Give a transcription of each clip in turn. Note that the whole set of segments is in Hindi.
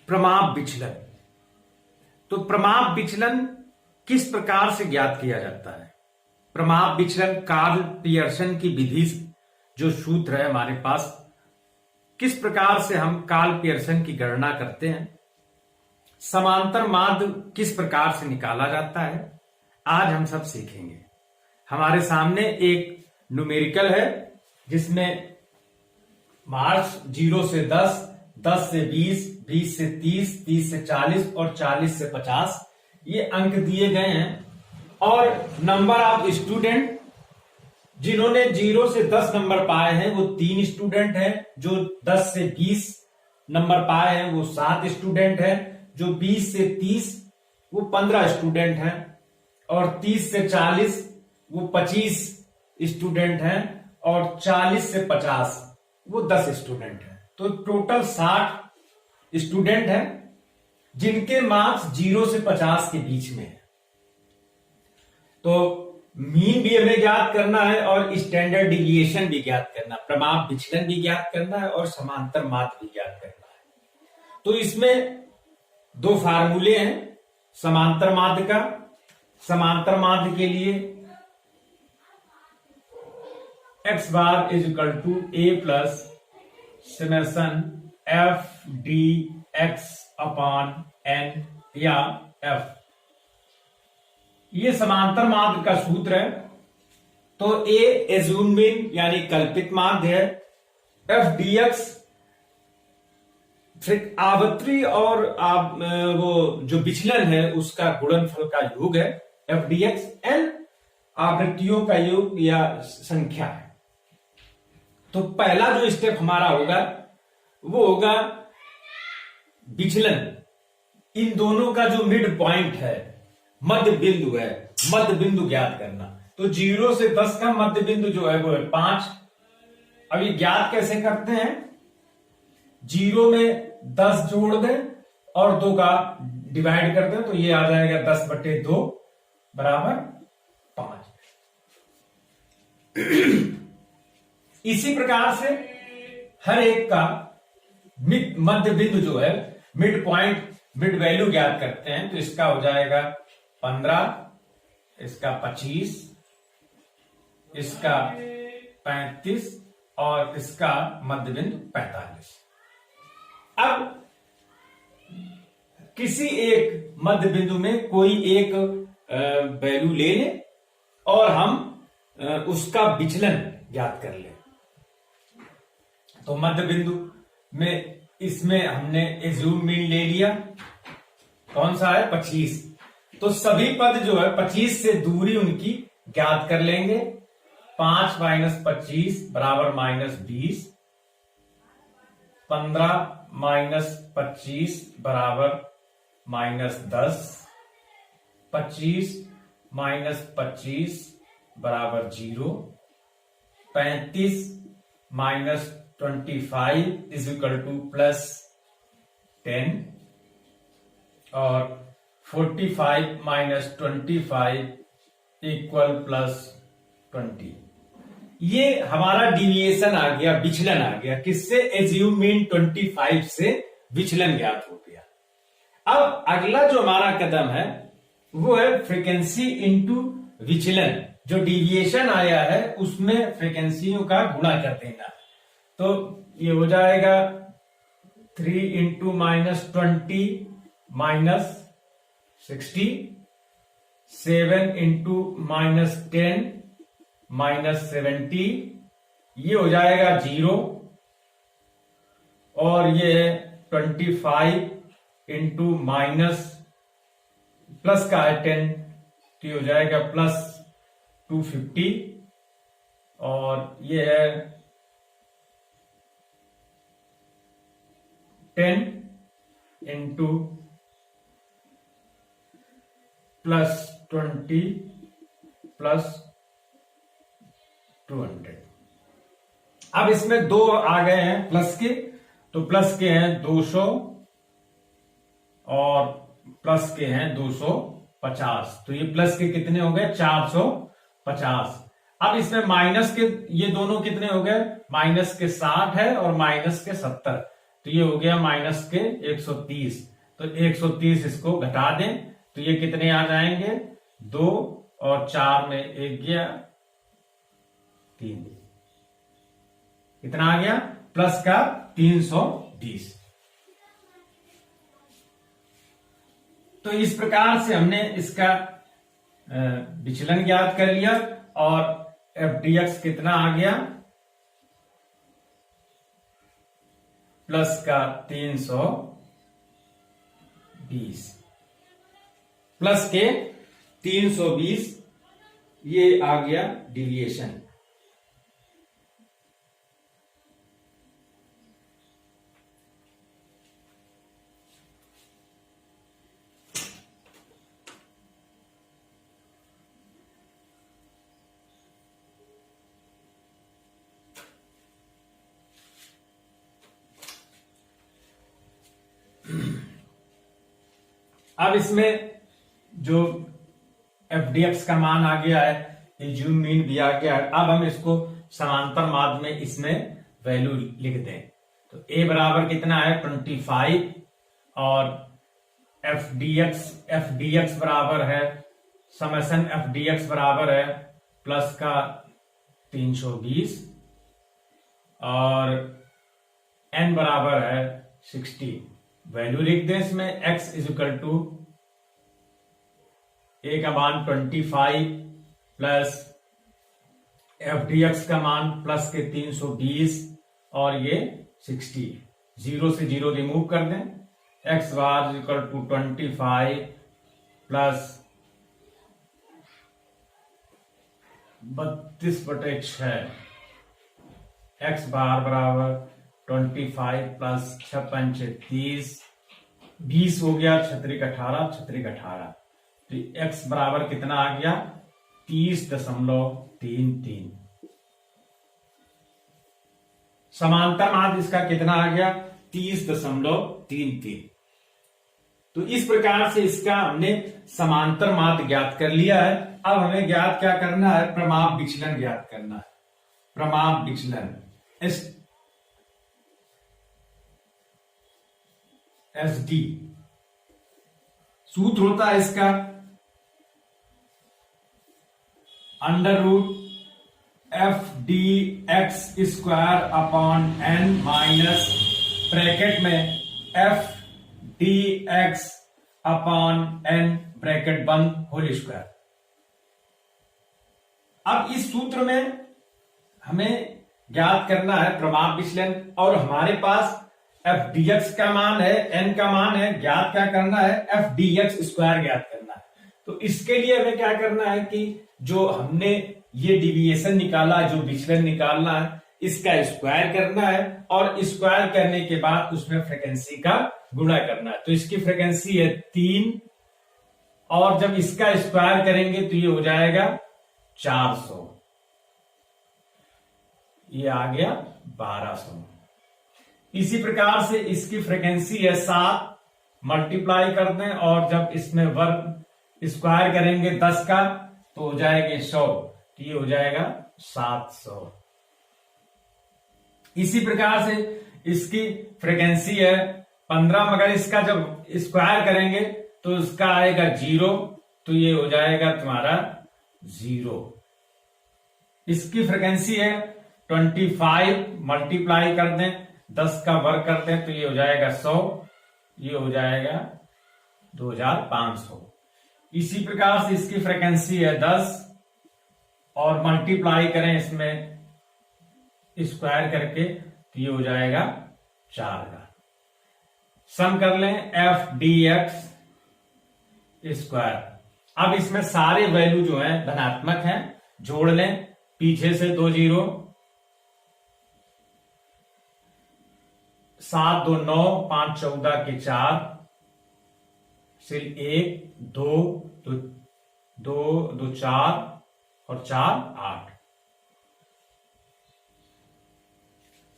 प्रमाप विचलन। तो प्रमाप विचलन किस प्रकार से ज्ञात किया जाता है? प्रमाप विचलन कार्ल पियर्सन की विधि, जो सूत्र है हमारे पास, किस प्रकार से हम कार्ल पियर्सन की गणना करते हैं, समांतर माध्य किस प्रकार से निकाला जाता है, आज हम सब सीखेंगे। हमारे सामने एक न्यूमेरिकल है जिसमें मार्क्स 0 से 10, 10 से 20, 20 से 30, 30 से 40 और 40 से 50 ये अंक दिए गए हैं। और नंबर ऑफ स्टूडेंट जिन्होंने 0 से 10 नंबर पाए हैं वो 3 स्टूडेंट हैं, जो 10 से 20 नंबर पाए हैं वो 7 स्टूडेंट हैं, जो 20 से 30 वो 15 स्टूडेंट हैं, और 30 से 40 वो 25 स्टूडेंट हैं, और 40 से 50 वो 10 स्टूडेंट हैं। तो टोटल 60 स्टूडेंट हैं जिनके मार्क्स 0 से 50 के बीच में है। तो मीन भी हमें ज्ञात करना है और स्टैंडर्ड डिविएशन भी ज्ञात करना, प्रमाप विचलन भी ज्ञात करना है और समांतर माध्य भी ज्ञात करना है। तो इसमें 2 फार्मूले हैं समांतर माध्य का। समांतर माध्य के लिए x bar is equal to a plus summation f dx upon n या f, ये समांतर माध्य का सूत्र है। तो a एज्यूम्ड मीन यानी कल्पित माध्य है, f dx आवृत्ति और वो जो विचलन है उसका गुणनफल का योग है, f dx n आवृत्तियों का योग या संख्या है। तो पहला जो स्टेप हमारा होगा वो होगा विचलन, इन दोनों का जो मिड पॉइंट है, मध्य बिंदु है, मध्य बिंदु ज्ञात करना। तो 0 से 10 का मध्य बिंदु जो है वो है 5। अब ये ज्ञात कैसे करते हैं? 0 में 10 जोड़ दें और 2 का डिवाइड कर दें, तो ये आ जाएगा 10/2 बराबर 5। इसी प्रकार से हर एक का मध्य बिंदु जो है, मिड पॉइंट, मिड वैल्यू ज्ञात करते हैं। तो इसका हो जाएगा 15, इसका 25, इसका 35 और इसका मध्य बिंदु 45। अब किसी एक मध्य बिंदु में कोई एक वैल्यू ले लें और हम उसका विचलन ज्ञात कर लें। तो मध्य बिंदु में इसमें हमने एज्यूम मीन ले लिया, कौन सा है? 25। तो सभी पद जो है 25 से दूरी उनकी ज्ञात कर लेंगे। 5 माइनस 25 बराबर -20, 15 माइनस 25 बराबर -10, 25 माइनस 25 बराबर 0, 35 माइनस 25 इज इक्वल टू +10, और 45 माइनस 25 इक्वल +20। ये हमारा डिविएशन आ गया, विचलन आ गया। किससे? एज्यूम मीन 25 से विचलन ज्ञात हो गया। अब अगला जो हमारा कदम है वो है फ्रीक्वेंसी इंटू विचलन। जो डिविएशन आया है उसमें फ्रीक्वेंसियों का गुणा कर देना। तो ये हो जाएगा 3 इंटू -20 -60, 7 इंटू -10 -70, ये हो जाएगा 0, और ये 25 इंटू माइनस प्लस का है 10, तो ये हो जाएगा +250, और ये है 10 इंटू +20 +200। अब इसमें 2 आ गए हैं प्लस के, तो प्लस के हैं 200 और प्लस के हैं 250। तो ये प्लस के कितने हो गए? 450। अब इसमें माइनस के ये दोनों कितने हो गए? माइनस के 60 है और माइनस के 70। तो ये हो गया माइनस के 130। तो 130 इसको घटा दें तो ये कितने आ जाएंगे, 2 और 4 में 1 गया, 3, कितना आ गया, प्लस का 320। तो इस प्रकार से हमने इसका विचलन ज्ञात कर लिया और एफ डी एक्स कितना आ गया, प्लस का 320 प्लस के 320, ये आ गया डिविएशन। अब इसमें जो एफ डी एक्स का मान आ गया है, एज्यूम मीन भी आ गया है। अब हम इसको समांतर माध्य में इसमें वैल्यू लिख दें। तो ए बराबर कितना है 25 और एफ डी एक्स बराबर है, समेशन एफ डी एक्स बराबर है प्लस का 320 और एन बराबर है 60। वैल्यू लिख दें इसमें, x इज इक्वल टू ए का मान 25 प्लस एफ डी एक्स का मान प्लस के 320 और ये 60। 0 से 0 रिमूव कर दें, x bar is equal to 25 plus 32/6, x bar बराबर 25 प्लस 56 20 हो गया, 18 तो x बराबर कितना आ गया 30.33। समांतर माध्य इसका कितना आ गया 30.33। तो इस प्रकार से इसका हमने समांतर माध्य ज्ञात कर लिया है। अब हमें ज्ञात क्या करना है, प्रमाप विचलन ज्ञात करना है। प्रमाप विचलन एस डी सूत्र होता है इसका under root F D X square upon N minus bracket में F D X upon N bracket बंद होल स्क्वायर। अब इस सूत्र में हमें ज्ञात करना है प्रमाप विचलन और हमारे पास एफ डी एक्स का मान है, एन का मान है, ज्ञात क्या करना है एफ डी एक्स स्क्वायर ज्ञात करना है। तो इसके लिए हमें क्या करना है कि जो हमने ये डिविएशन निकाला, जो विचलन निकालना है, इसका स्क्वायर करना है और स्क्वायर करने के बाद उसमें फ्रीक्वेंसी का गुणा करना है। तो इसकी फ्रीक्वेंसी है 3 और जब इसका स्क्वायर करेंगे तो ये हो जाएगा 400, ये आ गया 1200। इसी प्रकार से इसकी फ्रीक्वेंसी है 7, मल्टीप्लाई कर दें और जब इसमें वर्ग स्क्वायर करेंगे 10 का तो हो जाएगा 100, तो ये हो जाएगा 700। इसी प्रकार से इसकी फ्रीक्वेंसी है 15, मगर इसका जब स्क्वायर करेंगे तो इसका आएगा 0, तो ये हो जाएगा तुम्हारा 0। इसकी फ्रीक्वेंसी है 25, मल्टीप्लाई कर दें 10 का वर्ग करते हैं तो ये हो जाएगा 100, ये हो जाएगा 2500। इसी प्रकार से इसकी फ्रीक्वेंसी है 10 और मल्टीप्लाई करें इसमें स्क्वायर करके तो ये हो जाएगा 4 का। सम कर लें एफ डी एक्स स्क्वायर। अब इसमें सारे वैल्यू जो है धनात्मक हैं, जोड़ लें, पीछे से 2 0, 7 2 9, 5 14 के 4, फिर 1 2 2 2 4 और 4 8,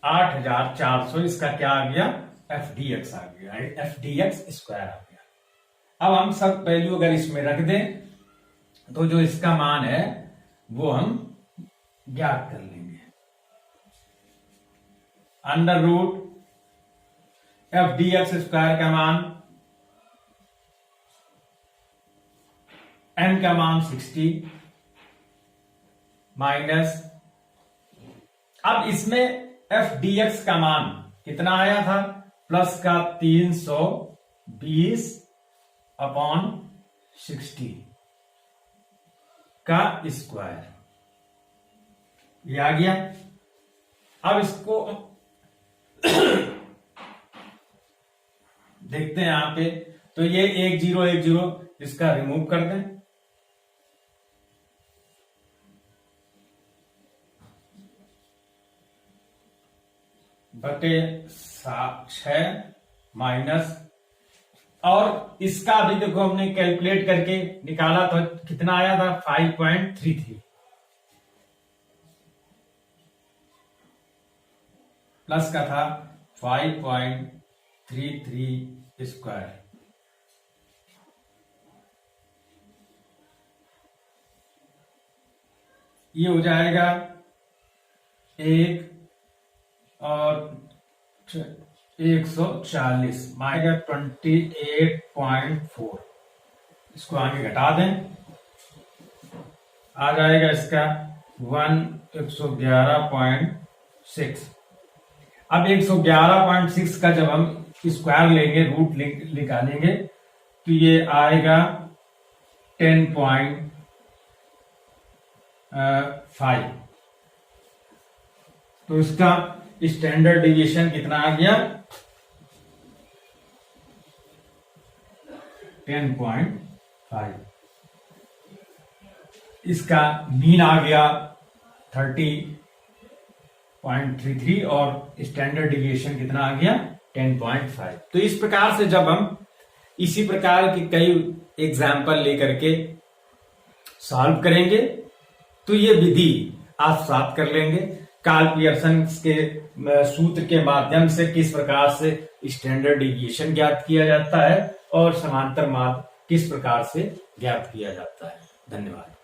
8400 इसका क्या आ गया एफ डी एक्स आ गया, एफ डी एक्स स्क्वायर आ गया। अब हम सब वैल्यू अगर इसमें रख दें तो जो इसका मान है वो हम ज्ञात कर लेंगे। Under root F D X square का मान n का मान 60 माइनस, अब इसमें एफ डी एक्स का मान कितना आया था, प्लस का 320 अपॉन 60 का स्क्वायर, ये आ गया। अब इसको देखते हैं यहां पे, तो ये 1010 इसका रिमूव कर दें, बटे 6 माइनस, और इसका भी देखो हमने कैलकुलेट करके निकाला तो कितना आया था 5.33 प्लस का था 5.33 स्क्वायर। ये हो जाएगा 1 और 140 माइनस 28.4, इसको आगे घटा दें, आ जाएगा इसका 111.6। अब 111.6 का जब हम स्क्वायर लेंगे, रूट निकालेंगे, तो ये आएगा 10.5। तो इसका स्टैंडर्ड डिविएशन कितना आ गया, 10.5। इसका मीन आ गया 30.33 और स्टैंडर्ड डिविएशन कितना आ गया 10.5। तो इस प्रकार से जब हम इसी प्रकार के कई एग्जाम्पल लेकर के सॉल्व करेंगे तो ये विधि आप साथ कर लेंगे। कार्ल पियर्सन के सूत्र के माध्यम से किस प्रकार से स्टैंडर्ड डिविएशन ज्ञात किया जाता है और समांतर माप किस प्रकार से ज्ञात किया जाता है। धन्यवाद।